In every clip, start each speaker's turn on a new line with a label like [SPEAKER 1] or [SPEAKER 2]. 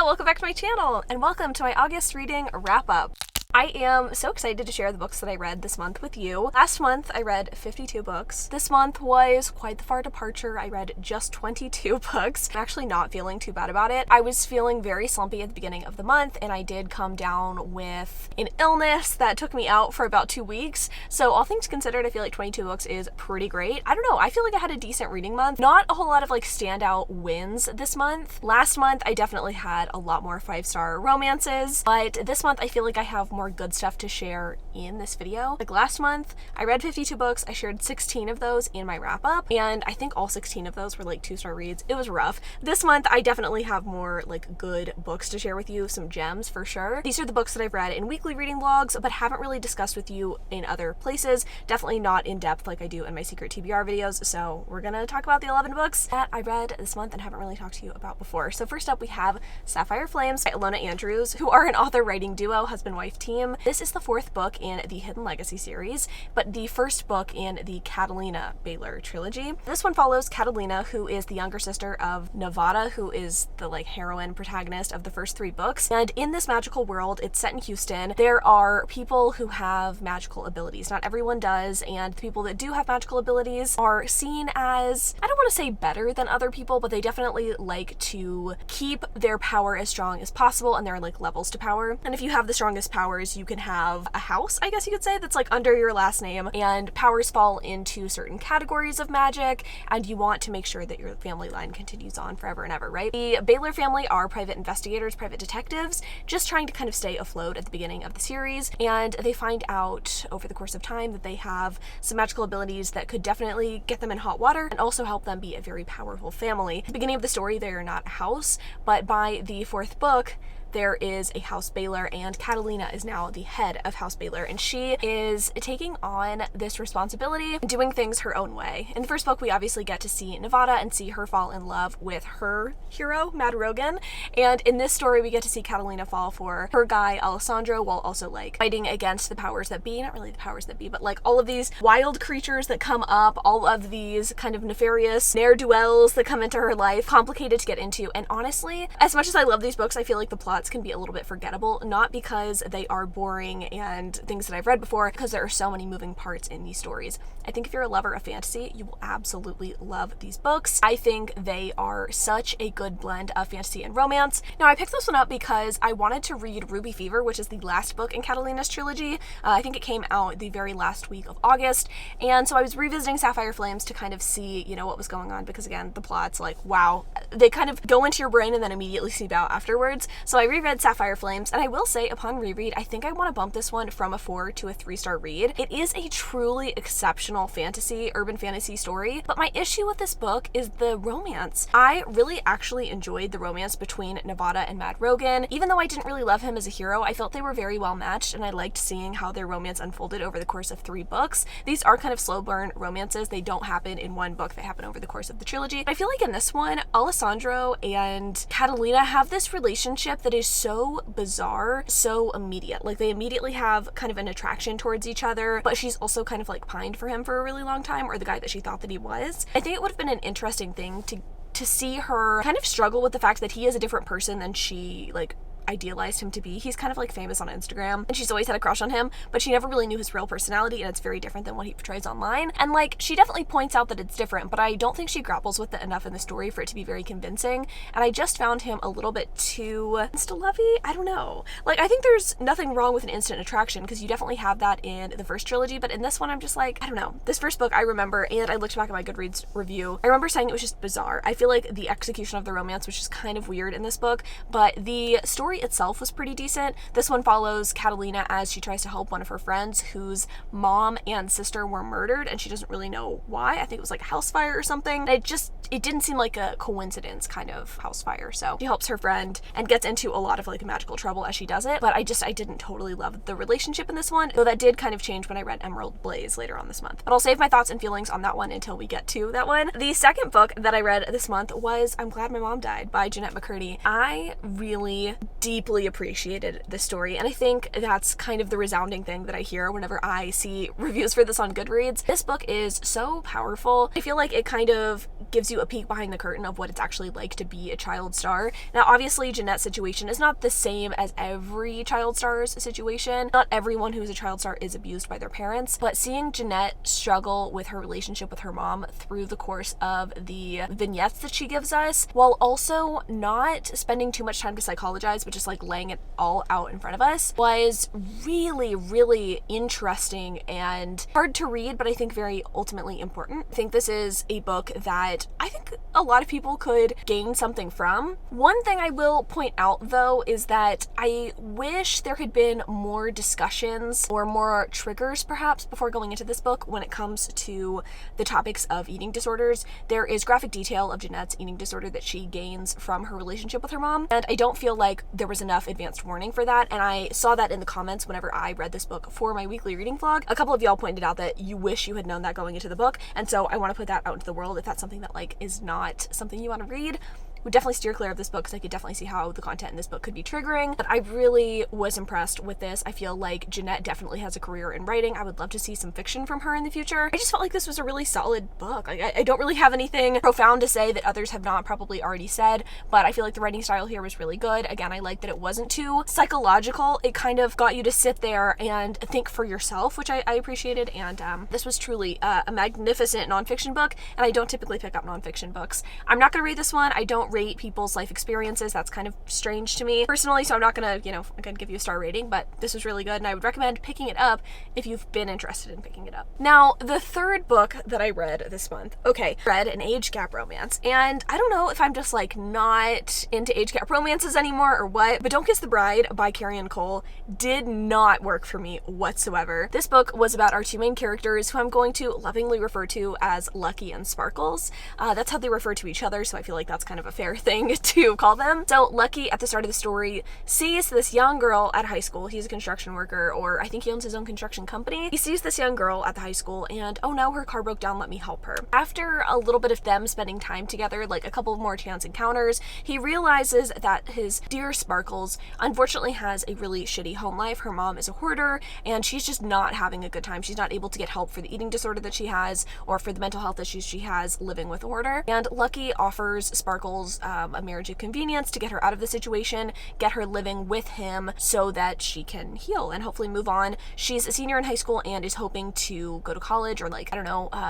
[SPEAKER 1] Hola! Welcome back to my channel, and welcome to my August reading wrap-up. I am so excited to share the books that I read this month with you. Last month, I read 52 books. This month was quite the far departure. I read just 22 books. I'm actually not feeling too bad about it. I was feeling very slumpy at the beginning of the month, and I did come down with an illness that took me out for about 2 weeks. So all things considered, I feel like 22 books is pretty great. I don't know, I feel like I had a decent reading month. Not a whole lot of like standout wins this month. Last month, I definitely had a lot more 5-star romances, but this month I feel like I have more good stuff to share in this video. Like last month, I read 52 books. I shared 16 of those in my wrap up, and I think all 16 of those were like 2-star reads. It was rough. This month, I definitely have more like good books to share with you, some gems for sure. These are the books that I've read in weekly reading vlogs, but haven't really discussed with you in other places. Definitely not in depth like I do in my secret TBR videos. So we're gonna talk about the 11 books that I read this month and haven't really talked to you about before. So first up, we have Sapphire Flames by Ilona Andrews, who are an author-writing duo, husband-wife team. This is the 4th book in the Hidden Legacy series, but the first book in the Catalina Baylor trilogy. This one follows Catalina, who is the younger sister of Nevada, who is the like heroine protagonist of the first 3 books. And in this magical world, it's set in Houston, there are people who have magical abilities. Not everyone does, and the people that do have magical abilities are seen as, I don't want to say better than other people, but they definitely like to keep their power as strong as possible, and there are like levels to power. And if you have the strongest powers, you can have a house, I guess you could say, that's like under your last name, and powers fall into certain categories of magic, and you want to make sure that your family line continues on forever and ever, right? The Baylor family are private investigators, private detectives, just trying to kind of stay afloat at the beginning of the series, and they find out over the course of time that they have some magical abilities that could definitely get them in hot water and also help them be a very powerful family. At the beginning of the story, they are not a house, but by the 4th book, there is a House Baylor, and Catalina is now the head of House Baylor, and she is taking on this responsibility and doing things her own way. In the first book, we obviously get to see Nevada and see her fall in love with her hero, Mad Rogan, and in this story, we get to see Catalina fall for her guy, Alessandro, while also like fighting against the powers that be. Not really the powers that be, but like all of these wild creatures that come up, all of these kind of nefarious ne'er-do-wells that come into her life, complicated to get into. And honestly, as much as I love these books, I feel like the plot can be a little bit forgettable, not because they are boring and things that I've read before, because there are so many moving parts in these stories. I think if you're a lover of fantasy, you will absolutely love these books. I think they are such a good blend of fantasy and romance. Now, I picked this one up because I wanted to read Ruby Fever, which is the last book in Catalina's trilogy. I think it came out the very last week of August, and so I was revisiting Sapphire Flames to kind of see, you know, what was going on, because again, the plot's like, wow, they kind of go into your brain and then immediately seep out afterwards. So I reread Sapphire Flames, and I will say, upon reread, I think I want to bump this one from a 4 to a 3-star read. It is a truly exceptional fantasy, urban fantasy story, but my issue with this book is the romance. I really actually enjoyed the romance between Nevada and Mad Rogan. Even though I didn't really love him as a hero, I felt they were very well matched, and I liked seeing how their romance unfolded over the course of 3 books. These are kind of slow burn romances. They don't happen in one book, they happen over the course of the trilogy. I feel like in this one, Alessandro and Catalina have this relationship that is so bizarre, so immediate. Like, they immediately have kind of an attraction towards each other, but she's also kind of like pined for him for a really long time, or the guy that she thought that he was. I think it would have been an interesting thing to see her kind of struggle with the fact that he is a different person than she like idealized him to be. He's kind of like famous on Instagram, and she's always had a crush on him, but she never really knew his real personality, and it's very different than what he portrays online. And like, she definitely points out that it's different, but I don't think she grapples with it enough in the story for it to be very convincing, and I just found him a little bit too insta-lovey. I don't know. Like, I think there's nothing wrong with an instant attraction, because you definitely have that in the first trilogy, but in this one, I'm just like, I don't know. This first book, I remember, and I looked back at my Goodreads review, I remember saying it was just bizarre. I feel like the execution of the romance was just kind of weird in this book, but the story itself was pretty decent. This one follows Catalina as she tries to help one of her friends whose mom and sister were murdered, and she doesn't really know why. I think it was like a house fire or something. It didn't seem like a coincidence kind of house fire. So she helps her friend and gets into a lot of like magical trouble as she does it, but I didn't totally love the relationship in this one, though that did kind of change when I read Emerald Blaze later on this month. But I'll save my thoughts and feelings on that one until we get to that one. The second book that I read this month was I'm Glad My Mom Died by Jeanette McCurdy. I really deeply appreciated this story, and I think that's kind of the resounding thing that I hear whenever I see reviews for this on Goodreads. This book is so powerful. I feel like it kind of gives you a peek behind the curtain of what it's actually like to be a child star. Now, obviously, Jeanette's situation is not the same as every child star's situation. Not everyone who's a child star is abused by their parents, but seeing Jeanette struggle with her relationship with her mom through the course of the vignettes that she gives us, while also not spending too much time to psychologize, but just like laying it all out in front of us, was really, really interesting and hard to read, but I think very ultimately important. I think this is a book that I think a lot of people could gain something from. One thing I will point out though is that I wish there had been more discussions or more triggers perhaps before going into this book when it comes to the topics of eating disorders. There is graphic detail of Jeanette's eating disorder that she gains from her relationship with her mom, and I don't feel like there was enough advanced warning for that, and I saw that in the comments whenever I read this book for my weekly reading vlog. A couple of y'all pointed out that you wish you had known that going into the book, and so I want to put that out into the world. If that's something that like is not something you want to read, would definitely steer clear of this book, because I could definitely see how the content in this book could be triggering. But I really was impressed with this. I feel like Jeanette definitely has a career in writing. I would love to see some fiction from her in the future. I just felt like this was a really solid book. Like, I don't really have anything profound to say that others have not probably already said, but I feel like the writing style here was really good. Again, I like that it wasn't too psychological. It kind of got you to sit there and think for yourself, which I appreciated, and this was truly a magnificent nonfiction book, and I don't typically pick up nonfiction books. I'm not going to rate this one. I don't rate people's life experiences. That's kind of strange to me personally, so I'm not gonna, again, give you a star rating, but this was really good, and I would recommend picking it up if you've been interested in picking it up. Now, the third book that I read this month, read an age gap romance, and I don't know if I'm just like not into age gap romances anymore or what, but Don't Kiss the Bride by Carrie Ann Cole did not work for me whatsoever. This book was about our two main characters, who I'm going to lovingly refer to as Lucky and Sparkles. That's how they refer to each other, so I feel like that's kind of a fair thing to call them. So Lucky, at the start of the story, sees this young girl at high school. He's a construction worker, or I think he owns his own construction company. He sees this young girl at the high school, and oh no, her car broke down, let me help her. After a little bit of them spending time together, like a couple more chance encounters, he realizes that his dear Sparkles unfortunately has a really shitty home life. Her mom is a hoarder, and she's just not having a good time. She's not able to get help for the eating disorder that she has, or for the mental health issues she has living with a hoarder. And Lucky offers Sparkles a marriage of convenience to get her out of the situation, get her living with him so that she can heal and hopefully move on. She's a senior in high school and is hoping to go to college, or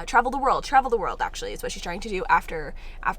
[SPEAKER 1] travel the world actually is what she's trying to do after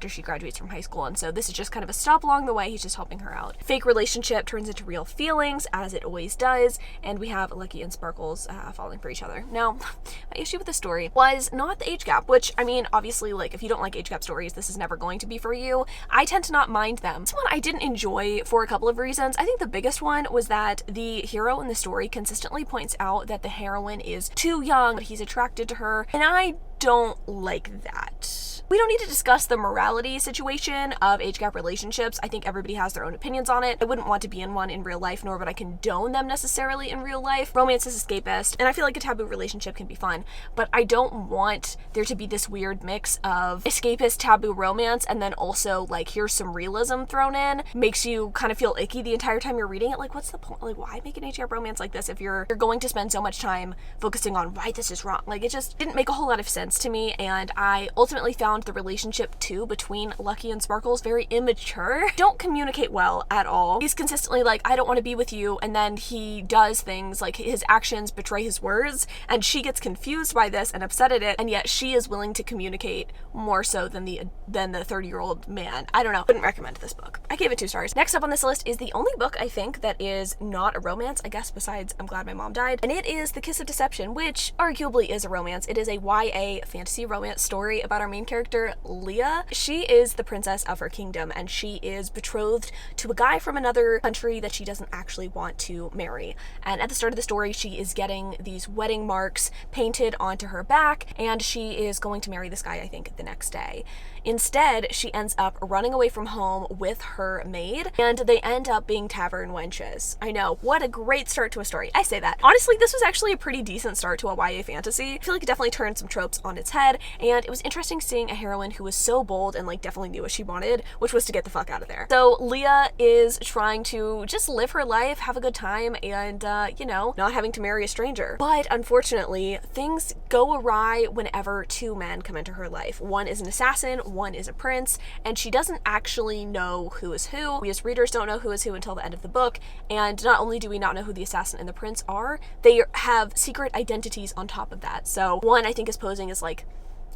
[SPEAKER 1] she graduates from high school. And so this is just kind of a stop along the way. He's just helping her out. Fake relationship turns into real feelings, as it always does, and we have Lucky and Sparkles falling for each other. Now, my issue with the story was not the age gap, which, I mean, obviously, like, if you don't like age gap stories, this is never going to be for you. I tend to not mind them. This one I didn't enjoy for a couple of reasons. I think the biggest one was that the hero in the story consistently points out that the heroine is too young, but he's attracted to her, and I don't like that. We don't need to discuss the morality situation of age gap relationships. I think everybody has their own opinions on it. I wouldn't want to be in one in real life, nor would I condone them necessarily in real life. Romance is escapist, and I feel like a taboo relationship can be fun, but I don't want there to be this weird mix of escapist taboo romance and then also like here's some realism thrown in. Makes you kind of feel icky the entire time you're reading it. Like, what's the point? Like, why make an age gap romance like this if you're going to spend so much time focusing on why this is wrong? Like, it just didn't make a whole lot of sense to me, and I ultimately found the relationship too between Lucky and Sparkles very immature. Don't communicate well at all. He's consistently like, I don't want to be with you, and then he does things like his actions betray his words, and she gets confused by this and upset at it, and yet she is willing to communicate more so than the 30-year-old man. I don't know. Wouldn't recommend this book. I gave it 2 stars. Next up on this list is the only book I think that is not a romance, I guess, besides I'm Glad My Mom Died, and it is The Kiss of Deception, which arguably is a romance. It is a YA fantasy romance story about our main character, Leah. She is the princess of her kingdom, and she is betrothed to a guy from another country that she doesn't actually want to marry. And at the start of the story, she is getting these wedding marks painted onto her back, and she is going to marry this guy, I think, the next day. Instead, she ends up running away from home with her maid, and they end up being tavern wenches. I know, what a great start to a story. I say that. Honestly, this was actually a pretty decent start to a YA fantasy. I feel like it definitely turned some tropes on its head, and it was interesting seeing a heroine who was so bold and like definitely knew what she wanted, which was to get the fuck out of there. So Leah is trying to just live her life, have a good time, and you know, not having to marry a stranger. But unfortunately, things go awry whenever two men come into her life. One is an assassin, one is a prince, and she doesn't actually know who is who. We as readers don't know who is who until the end of the book, and not only do we not know who the assassin and the prince are, they have secret identities on top of that. So one, I think, is posing as like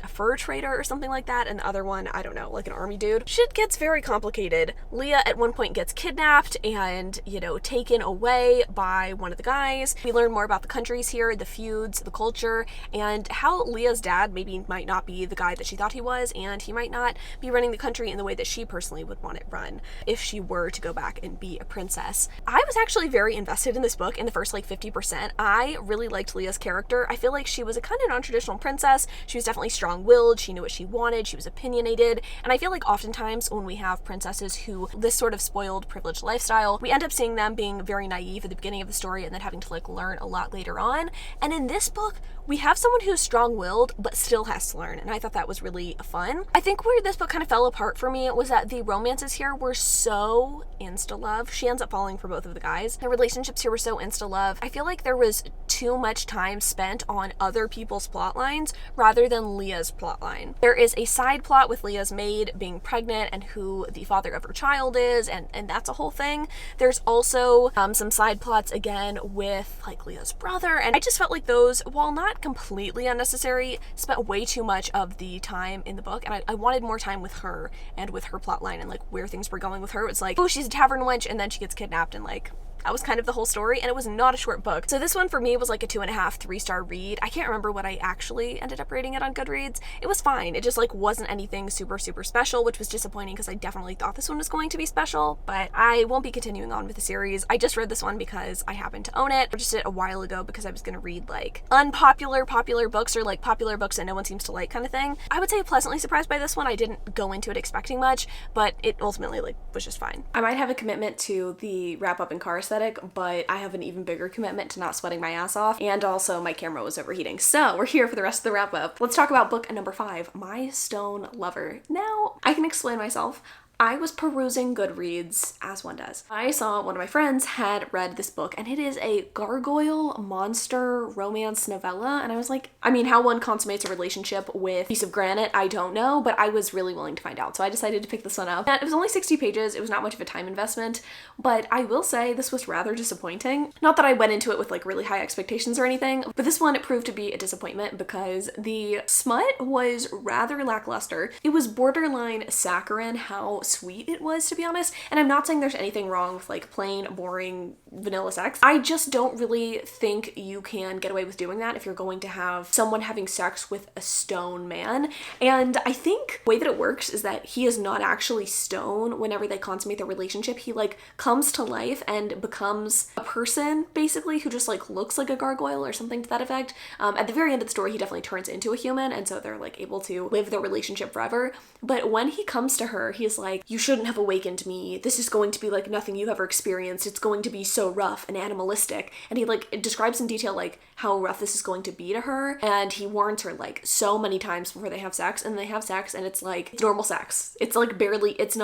[SPEAKER 1] a fur trader or something like that, and the other one, I don't know, like an army dude. Shit gets very complicated. Leah at one point gets kidnapped and, you know, taken away by one of the guys. We learn more about the countries here, the feuds, the culture, and how Leah's dad maybe might not be the guy that she thought he was, and he might not be running the country in the way that she personally would want it run if she were to go back and be a princess. I was actually very invested in this book in the first like 50%. I really liked Leah's character. I feel like she was a kind of non-traditional princess. She was definitely strong-willed, she knew what she wanted, she was opinionated, and I feel like oftentimes when we have princesses who this sort of spoiled, privileged lifestyle, we end up seeing them being very naive at the beginning of the story and then having to like learn a lot later on. And in this book, we have someone who's strong-willed but still has to learn, and I thought that was really fun. I think where this book kind of fell apart for me was that the romances here were so insta-love. She ends up falling for both of the guys. The relationships here were so insta-love. I feel like there was too much time spent on other people's plot lines rather than Leah's plotline. There is a side plot with Leah's maid being pregnant and who the father of her child is, and that's a whole thing. There's also some side plots again with like Leah's brother, and I just felt like those, while not completely unnecessary, spent way too much of the time in the book, and I wanted more time with her and with her plotline and like where things were going with her. It's like, oh, she's a tavern wench and then she gets kidnapped, and like that was kind of the whole story, and it was not a short book. So this one for me was like a 2.5, 3-star read. I can't remember what I actually ended up rating it on Goodreads. It was fine. It just like wasn't anything super, super special, which was disappointing because I definitely thought this one was going to be special, but I won't be continuing on with the series. I just read this one because I happened to own it. I purchased it a while ago because I was going to read like unpopular, popular books, or like popular books that no one seems to like kind of thing. I would say pleasantly surprised by this one. I didn't go into it expecting much, but it ultimately like was just fine. I might have a commitment to the wrap up and car aesthetic, but I have an even bigger commitment to not sweating my ass off, and also my camera was overheating. So we're here for the rest of the wrap up. Let's talk about book number 5, My Stone Lover. Now, I can explain myself. I was perusing Goodreads, as one does. I saw one of my friends had read this book, and it is a gargoyle monster romance novella, and I was like, I mean, how one consummates a relationship with a piece of granite, I don't know, but I was really willing to find out, so I decided to pick this one up. And it was only 60 pages, it was not much of a time investment, but I will say this was rather disappointing. Not that I went into it with like really high expectations or anything, but this one, it proved to be a disappointment because the smut was rather lackluster. It was borderline saccharine how sweet it was, to be honest, and I'm not saying there's anything wrong with like plain, boring, vanilla sex. I just don't really think you can get away with doing that if you're going to have someone having sex with a stone man. And I think the way that it works is that he is not actually stone whenever they consummate their relationship. He like comes to life and becomes a person basically who just like looks like a gargoyle or something to that effect. At the very end of the story, he definitely turns into a human, and so they're like able to live their relationship forever. But when he comes to her, he's like, you shouldn't have awakened me. This is going to be like nothing you've ever experienced. It's going to be so rough and animalistic. And he like describes in detail like how rough this is going to be to her. And he warns her like so many times before they have sex, and they have sex and it's like it's normal sex. It's like barely, it's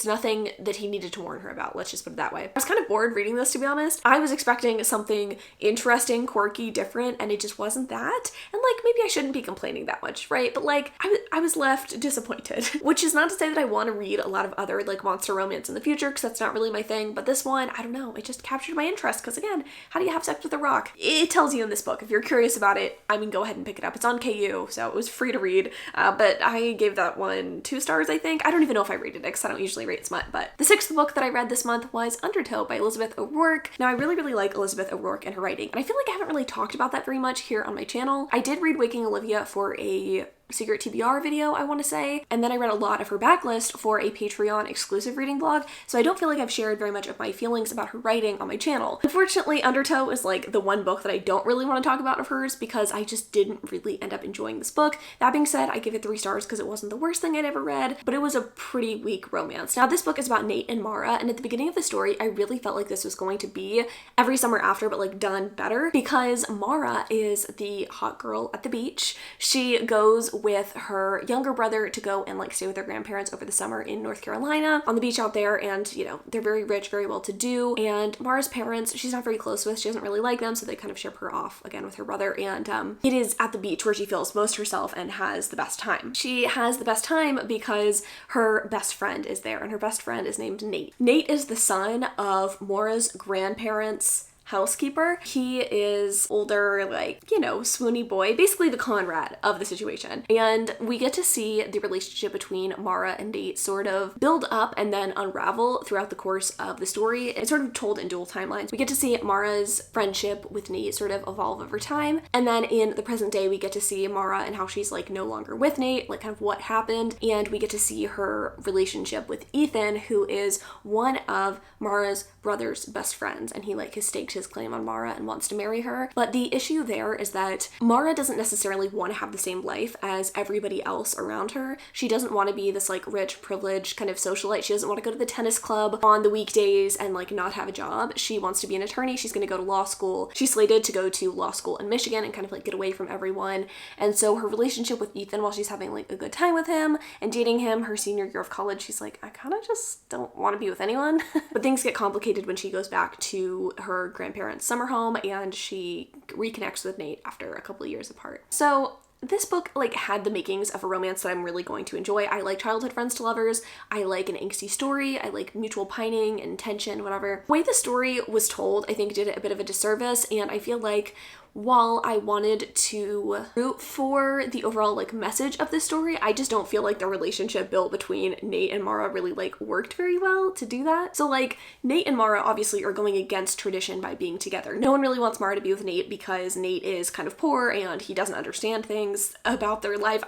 [SPEAKER 1] nothing that he needed to warn her about. Let's just put it that way. I was kind of bored reading this, to be honest. I was expecting something interesting, quirky, different, and it just wasn't that. And like maybe I shouldn't be complaining that much, right? But like I was left disappointed, which is not to say that I want to read a lot of other like monster romance in the future, because that's not really my thing, but this one, I don't know, it just captured my interest because again, how do you have sex with a rock? It tells you in this book. If you're curious about it, I mean, go ahead and pick it up. It's on KU, so it was free to read, but I gave that one 2 stars, I think. I don't even know if I rated it because I don't usually rate smut, but the 6th book that I read this month was Undertow by Elizabeth O'Rourke. Now, I really, really like Elizabeth O'Rourke and her writing, and I feel like I haven't really talked about that very much here on my channel. I did read Waking Olivia for a secret TBR video, I want to say, and then I read a lot of her backlist for a Patreon exclusive reading blog, so I don't feel like I've shared very much of my feelings about her writing on my channel. Unfortunately, Undertow is like the one book that I don't really want to talk about of hers because I just didn't really end up enjoying this book. That being said, I give it 3 stars because it wasn't the worst thing I'd ever read, but it was a pretty weak romance. Now, this book is about Nate and Mara, and at the beginning of the story, I really felt like this was going to be Every Summer After, but like done better, because Mara is the hot girl at the beach. She goes with her younger brother to go and like stay with their grandparents over the summer in North Carolina on the beach out there. And, you know, they're very rich, very well to do. And Mara's parents, she's not very close with, she doesn't really like them. So they kind of ship her off again with her brother. And it is at the beach where she feels most herself and has the best time. She has the best time because her best friend is there, and her best friend is named Nate. Nate is the son of Mora's grandparents' housekeeper. He is older, like, you know, swoony boy, basically the Conrad of the situation. And we get to see the relationship between Mara and Nate sort of build up and then unravel throughout the course of the story. It's sort of told in dual timelines. We get to see Mara's friendship with Nate sort of evolve over time. And then in the present day, we get to see Mara and how she's like no longer with Nate, like kind of what happened. And we get to see her relationship with Ethan, who is one of Mara's brother's best friends. And he like has staked his claim on Mara and wants to marry her. But the issue there is that Mara doesn't necessarily want to have the same life as everybody else around her. She doesn't want to be this like rich, privileged kind of socialite. She doesn't want to go to the tennis club on the weekdays and like not have a job. She wants to be an attorney. She's going to go to law school. She's slated to go to law school in Michigan and kind of like get away from everyone. And so her relationship with Ethan, while she's having like a good time with him and dating him her senior year of college, she's like, I kind of just don't want to be with anyone. But things get complicated when she goes back to her grandparents' summer home and she reconnects with Nate after a couple of years apart. So this book like had the makings of a romance that I'm really going to enjoy. I like childhood friends to lovers. I like an angsty story. I like mutual pining and tension, whatever. The way the story was told, I think did it a bit of a disservice, and I feel like while I wanted to root for the overall like message of the story, I just don't feel like the relationship built between Nate and Mara really like worked very well to do that. So like Nate and Mara obviously are going against tradition by being together. No one really wants Mara to be with Nate because Nate is kind of poor and he doesn't understand things about their life.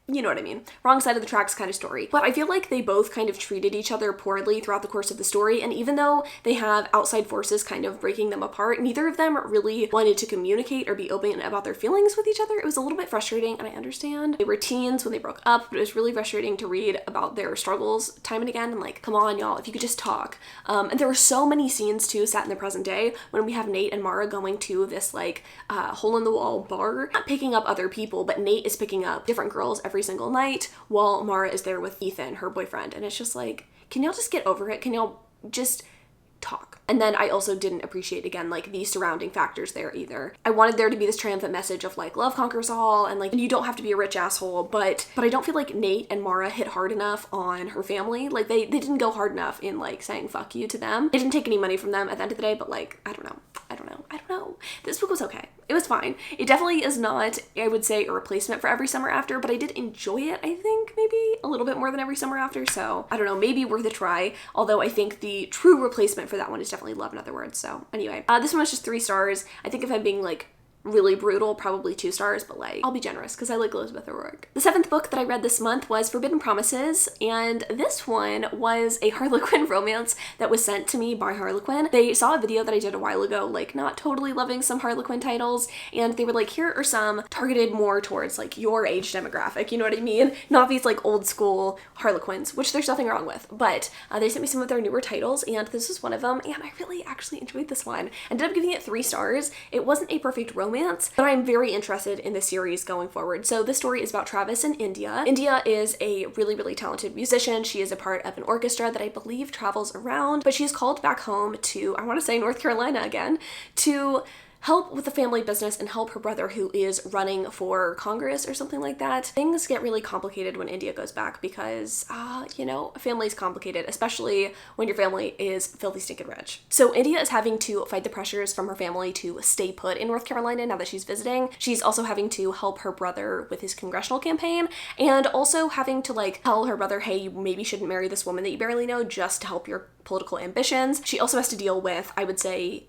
[SPEAKER 1] You know what I mean? Wrong side of the tracks kind of story. But I feel like they both kind of treated each other poorly throughout the course of the story. And even though they have outside forces kind of breaking them apart, neither of them really wanted to communicate or be open about their feelings with each other. It was a little bit frustrating, and I understand they were teens when they broke up, but it was really frustrating to read about their struggles time and again. And like, come on, y'all, if you could just talk. And there were so many scenes too set in the present day when we have Nate and Mara going to this like hole in the wall bar, not picking up other people, but Nate is picking up different girls every single night while Mara is there with Ethan, her boyfriend. And it's just like, can y'all just get over it? Can y'all just talk? And then I also didn't appreciate, again, like the surrounding factors there either. I wanted there to be this triumphant message of like love conquers all and like you don't have to be a rich asshole, but I don't feel like Nate and Mara hit hard enough on her family. Like they didn't go hard enough in like saying fuck you to them. They didn't take any money from them at the end of the day, but like I don't know. This book was okay. It was fine. It definitely is not, I would say, a replacement for Every Summer After, but I did enjoy it, I think, maybe a little bit more than Every Summer After, so I don't know, maybe worth a try, although I think the true replacement for that one is definitely Love in Other Words. So anyway, this one was just 3 stars. I think if I'm being like really brutal, probably 2 stars, but like I'll be generous because I like Elizabeth O'Rourke. The 7th book that I read this month was Forbidden Promises, and this one was a Harlequin romance that was sent to me by Harlequin. They saw a video that I did a while ago, like not totally loving some Harlequin titles, and they were like, here are some targeted more towards like your age demographic, you know what I mean? Not these like old school Harlequins, which there's nothing wrong with, but they sent me some of their newer titles, and this is one of them, and I really actually enjoyed this one. I ended up giving it 3 stars. It wasn't a perfect romance, but I'm very interested in this series going forward. So this story is about Travis in India. India is a really, really talented musician. She is a part of an orchestra that I believe travels around, but she's called back home to, I want to say North Carolina again, to help with the family business and help her brother who is running for Congress or something like that. Things get really complicated when India goes back because, you know, family's complicated, especially when your family is filthy stinking rich. So India is having to fight the pressures from her family to stay put in North Carolina now that she's visiting. She's also having to help her brother with his congressional campaign and also having to like tell her brother, hey, you maybe shouldn't marry this woman that you barely know just to help your political ambitions. She also has to deal with, I would say,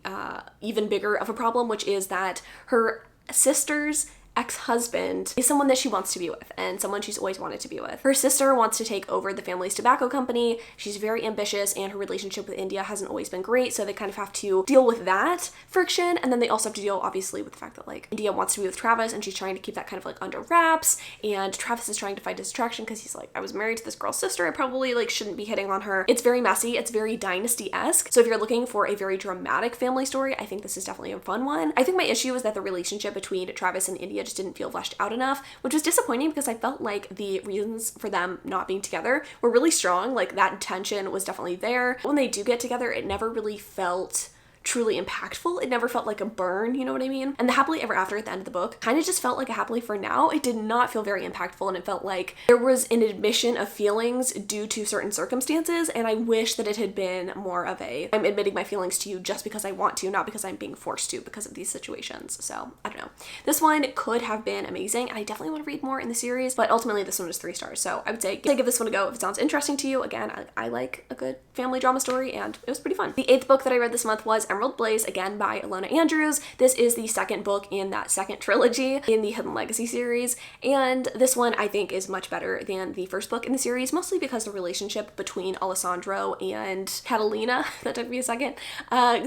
[SPEAKER 1] even bigger of a problem, which is that her sister's ex-husband is someone that she wants to be with and someone she's always wanted to be with. Her sister wants to take over the family's tobacco company. She's very ambitious and her relationship with India hasn't always been great, so they kind of have to deal with that friction. And then they also have to deal obviously with the fact that like India wants to be with Travis and she's trying to keep that kind of like under wraps, and Travis is trying to fight his attraction because he's like, I was married to this girl's sister, I probably like shouldn't be hitting on her. It's very messy, it's very Dynasty-esque. So if you're looking for a very dramatic family story, I think this is definitely a fun one. I think my issue is that the relationship between Travis and India it just didn't feel fleshed out enough, which was disappointing because I felt like the reasons for them not being together were really strong. Like that tension was definitely there. When they do get together, it never really felt truly impactful. It never felt like a burn, you know what I mean? And the happily ever after at the end of the book kind of just felt like a happily for now. It did not feel very impactful, and it felt like there was an admission of feelings due to certain circumstances, and I wish that it had been more of a, I'm admitting my feelings to you just because I want to, not because I'm being forced to because of these situations. So I don't know. This one could have been amazing, and I definitely want to read more in the series, but ultimately this one was 3 stars. So I would say give this one a go if it sounds interesting to you. Again, I like a good family drama story, and it was pretty fun. The 8th book that I read this month was Emerald Blaze, again by Ilona Andrews. This is the 2nd book in that 2nd trilogy in the Hidden Legacy series, and this one I think is much better than the 1st book in the series, mostly because the relationship between Alessandro and Catalina, that took me a second,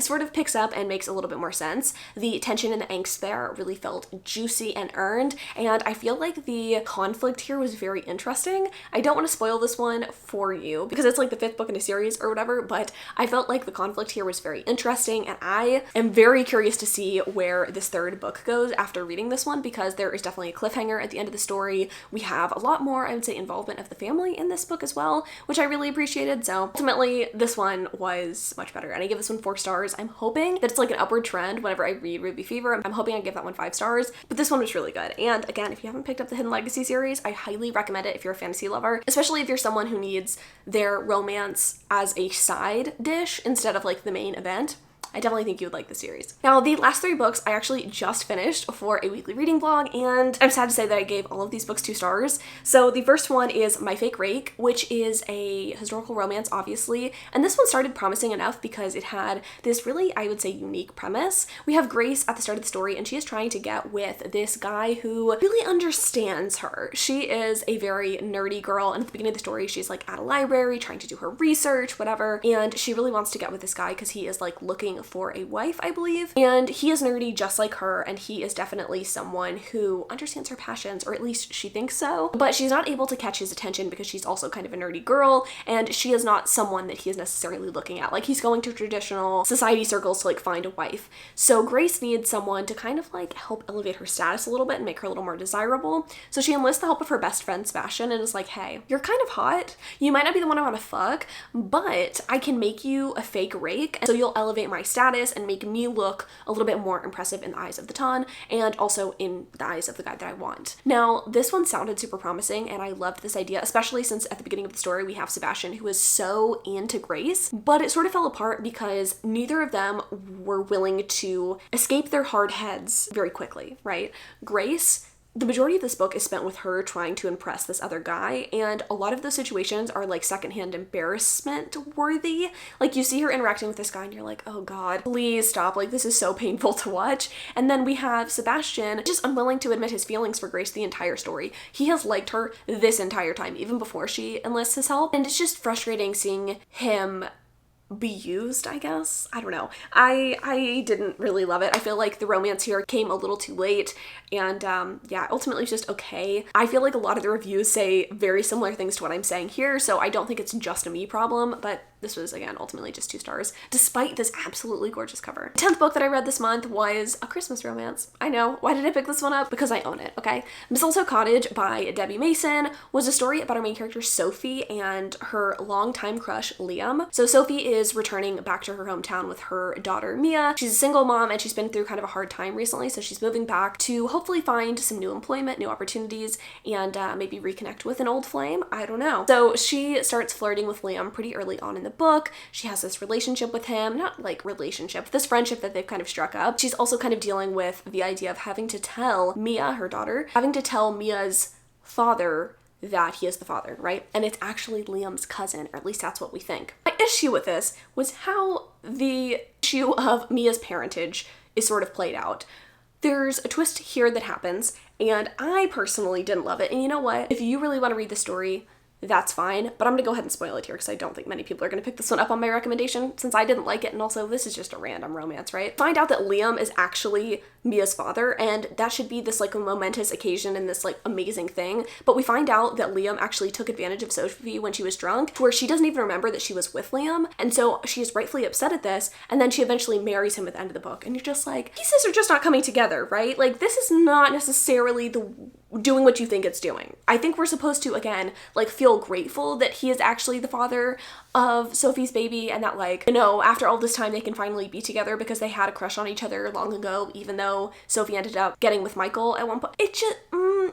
[SPEAKER 1] sort of picks up and makes a little bit more sense. The tension and the angst there really felt juicy and earned, and I feel like the conflict here was very interesting. I don't want to spoil this one for you because it's like the 5th book in a series or whatever, but I felt like the conflict here was very interesting, and I am very curious to see where this 3rd book goes after reading this one, because there is definitely a cliffhanger at the end of the story. We have a lot more, I would say, involvement of the family in this book as well, which I really appreciated. So ultimately this one was much better, and I give this one 4 stars. I'm hoping that it's like an upward trend whenever I read Ruby Fever. I'm hoping I give that one 5 stars, but this one was really good. And again, if you haven't picked up the Hidden Legacy series, I highly recommend it if you're a fantasy lover, especially if you're someone who needs their romance as a side dish instead of like the main event. I definitely think you would like the series. Now, the last 3 books I actually just finished for a weekly reading vlog, and I'm sad to say that I gave all of these books 2 stars. So the first one is My Fake Rake, which is a historical romance, obviously, and this one started promising enough because it had this really, I would say, unique premise. We have Grace at the start of the story, and she is trying to get with this guy who really understands her. She is a very nerdy girl, and at the beginning of the story, she's like at a library trying to do her research, whatever, and she really wants to get with this guy because he is like looking for a wife, I believe, and he is nerdy just like her, and he is definitely someone who understands her passions, or at least she thinks so, but she's not able to catch his attention because she's also kind of a nerdy girl, and she is not someone that he is necessarily looking at. Like, he's going to traditional society circles to like find a wife. So Grace needs someone to kind of like help elevate her status a little bit and make her a little more desirable. So she enlists the help of her best friend Sebastian and is like, hey, you're kind of hot. You might not be the one I want to fuck, but I can make you a fake rake, and so you'll elevate my status and make me look a little bit more impressive in the eyes of the ton, and also in the eyes of the guy that I want. Now, this one sounded super promising, and I loved this idea, especially since at the beginning of the story we have Sebastian, who is so into Grace, but it sort of fell apart because neither of them were willing to escape their hard heads very quickly, right? Grace, the majority of this book is spent with her trying to impress this other guy, and a lot of those situations are like secondhand embarrassment worthy. Like, you see her interacting with this guy and you're like, oh god, please stop, like this is so painful to watch. And then we have Sebastian just unwilling to admit his feelings for Grace the entire story. He has liked her this entire time, even before she enlists his help, and it's just frustrating seeing him be used, I guess. I don't know. I didn't really love it. I feel like the romance here came a little too late, and yeah, ultimately it's just okay. I feel like a lot of the reviews say very similar things to what I'm saying here, so I don't think it's just a me problem, but this was, again, ultimately just 2 stars, despite this absolutely gorgeous cover. The 10th book that I read this month was a Christmas romance. I know. Why did I pick this one up? Because I own it, okay? Mistletoe Cottage by Debbie Mason was a story about our main character Sophie and her longtime crush Liam. So Sophie is returning back to her hometown with her daughter Mia. She's a single mom, and she's been through kind of a hard time recently, so she's moving back to hopefully find some new employment, new opportunities, and maybe reconnect with an old flame. I don't know. So she starts flirting with Liam pretty early on in the book. She has this relationship with him, not like relationship, this friendship that they've kind of struck up. She's also kind of dealing with the idea of having to tell Mia, her daughter, having to tell Mia's father that he is the father, right? And it's actually Liam's cousin, or at least that's what we think. My issue with this was how the issue of Mia's parentage is sort of played out. There's a twist here that happens, and I personally didn't love it. And you know what? If you really want to read the story, that's fine. But I'm gonna go ahead and spoil it here because I don't think many people are gonna pick this one up on my recommendation since I didn't like it, and also this is just a random romance, right? Find out that Liam is actually Mia's father, and that should be this like a momentous occasion and this like amazing thing. But we find out that Liam actually took advantage of Sophie when she was drunk, to where she doesn't even remember that she was with Liam, and so she is rightfully upset at this, and then she eventually marries him at the end of the book, and you're just like, pieces are just not coming together, right? Like, this is not necessarily doing what you think it's doing. I think we're supposed to, again, like, feel grateful that he is actually the father of Sophie's baby, and that, like, you know, after all this time they can finally be together because they had a crush on each other long ago, even though Sophie ended up getting with Michael at one point. It just,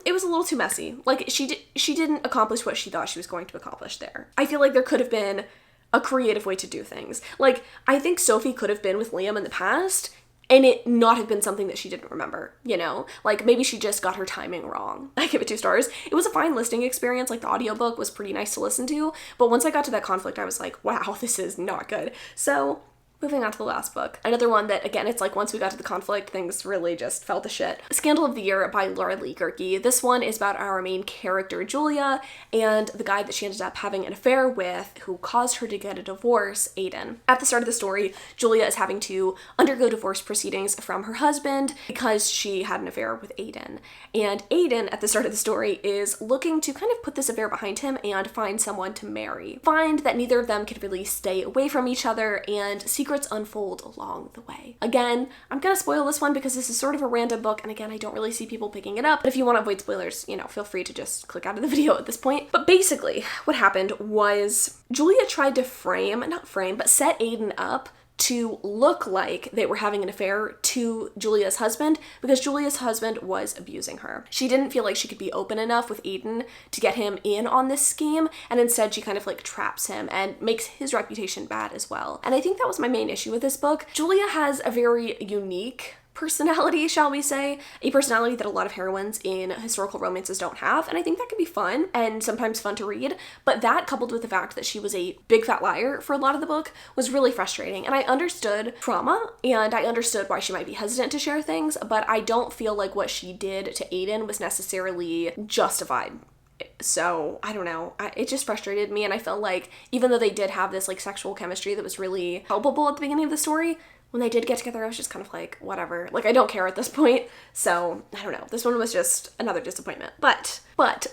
[SPEAKER 1] it was a little too messy. Like, she didn't accomplish what she thought she was going to accomplish there. I feel like there could have been a creative way to do things. Like, I think Sophie could have been with Liam in the past and it not have been something that she didn't remember, you know? Like, maybe she just got her timing wrong. I give it 2 stars. It was a fine listening experience. Like, the audiobook was pretty nice to listen to, but once I got to that conflict, I was like, wow, this is not good. So, moving on to the last book. Another one that, again, it's like once we got to the conflict, things really just fell to shit. Scandal of the Year by Laura Lee Gerke. This one is about our main character, Julia, and the guy that she ended up having an affair with who caused her to get a divorce, Aiden. At the start of the story, Julia is having to undergo divorce proceedings from her husband because she had an affair with Aiden. And Aiden, at the start of the story, is looking to kind of put this affair behind him and find someone to marry. Find that neither of them can really stay away from each other, and secrets unfold along the way. Again, I'm gonna spoil this one because this is sort of a random book, and again, I don't really see people picking it up, but if you want to avoid spoilers, you know, feel free to just click out of the video at this point. But basically, what happened was Julia tried to but set Aiden up to look like they were having an affair to Julia's husband because Julia's husband was abusing her. She didn't feel like she could be open enough with Aiden to get him in on this scheme, and instead she kind of like traps him and makes his reputation bad as well. And I think that was my main issue with this book. Julia has a very unique personality, shall we say, a personality that a lot of heroines in historical romances don't have, and I think that can be fun and sometimes fun to read, but that coupled with the fact that she was a big fat liar for a lot of the book was really frustrating. And I understood trauma and I understood why she might be hesitant to share things, but I don't feel like what she did to Aiden was necessarily justified. So, I don't know, it just frustrated me, and I felt like even though they did have this like sexual chemistry that was really palpable at the beginning of the story, when they did get together, I was just kind of like, whatever. Like, I don't care at this point. So, I don't know. This one was just another disappointment. But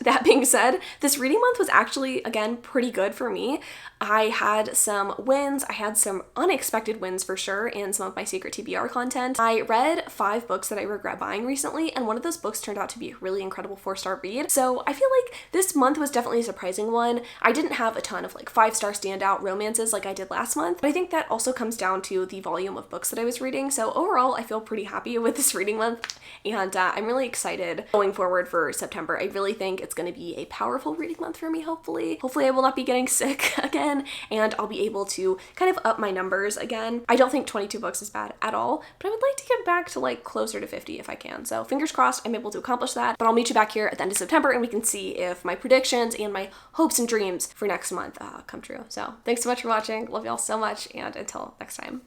[SPEAKER 1] that being said, this reading month was actually, again, pretty good for me. I had some wins. I had some unexpected wins for sure in some of my secret TBR content. I read 5 books that I regret buying recently, and one of those books turned out to be a really incredible 4-star read. So I feel like this month was definitely a surprising one. I didn't have a ton of like 5-star standout romances like I did last month, but I think that also comes down to the volume of books that I was reading. So overall, I feel pretty happy with this reading month, and I'm really excited going forward for September. I really think it's going to be a powerful reading month for me, hopefully. Hopefully I will not be getting sick again, and I'll be able to kind of up my numbers again. I don't think 22 books is bad at all, but I would like to get back to like closer to 50 if I can. So fingers crossed I'm able to accomplish that, but I'll meet you back here at the end of September and we can see if my predictions and my hopes and dreams for next month come true. So thanks so much for watching. Love y'all so much, and until next time.